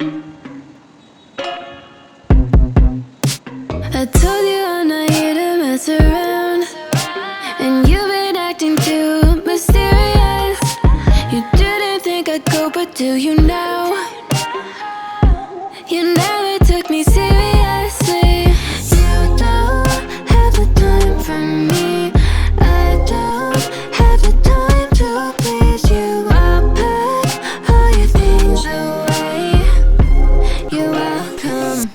I told you I'm not here to mess around, and you've been acting too mysterious. You didn't think I'd go, but do you now? You never took me seriously. You don't have the time for me. I don't have the time to please you. I'll pack all your things away. You're welcome.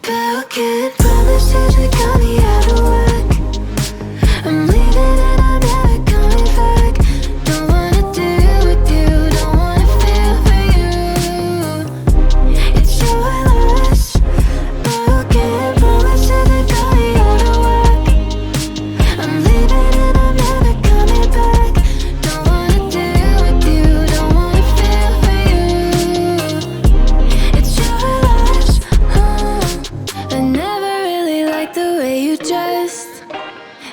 Broken promises that got me out of work. I'm leaving and I'm never coming back. Don't wanna deal with you, don't wanna feel for you. It's your loss. Broken promises that got me out of work. I'm leaving and I'm never coming back. Don't wanna deal with you, don't wanna feel for you. It's your loss. I never really liked the way you dressed.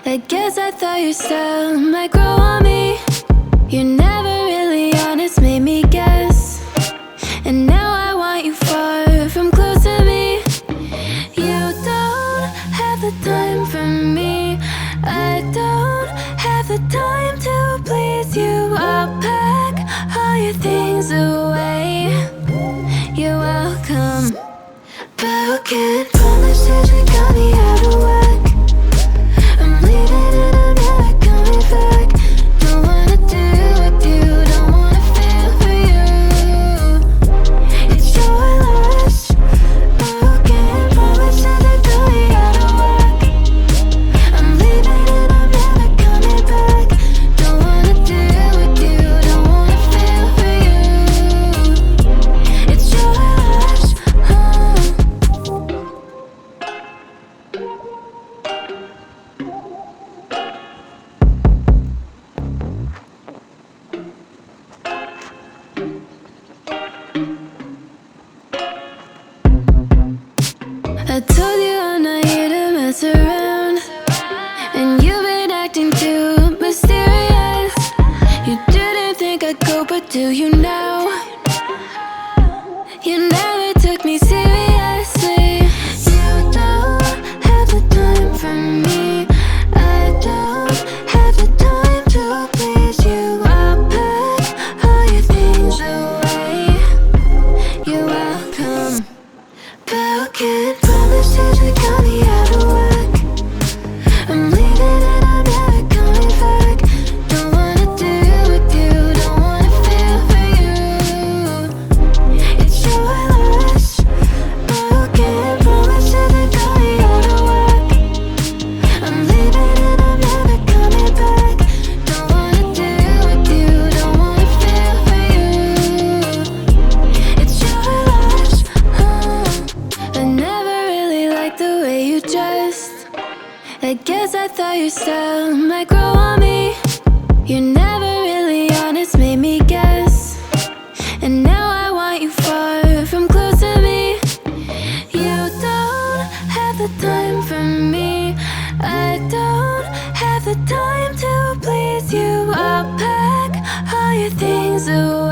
I guess I thought your style might grow on me. You're never really honest, made me guess. And now I want you far from close to me. You don't have the time for me. I don't have the time to please you. I'll pack all your things away. You're welcome. Broken promises that got me out of work. I'm leaving and I'm never coming back. Don't wanna deal with you, don't wanna feel for you. It's your loss. Broken promises that got me out of work. I'm leaving and I'm never coming back. Don't wanna deal with you, don't wanna feel for you. It's your loss. I told you I'm not here to mess around, and you've been acting too mysterious. You didn't think I'd go, but do you now? You never took me seriously. You don't have the time for me. I don't have the time to please you. I'll pack all your things away. You're welcome. Broken promises that got me out of work. I'm leaving and I'm never coming back. Don't wanna deal with you, don't wanna feel for you. It's your loss. Broken promises that got me out of work. I'm leaving and I'm never coming back. Don't wanna deal with you, don't wanna feel for you. It's your loss. I never really liked the way you dressed. I guess I thought your style might grow on me. You're never really honest, made me guess. And now I want you far from close to me. You don't have the time for me. I don't have the time to please you. I'll pack all your things away.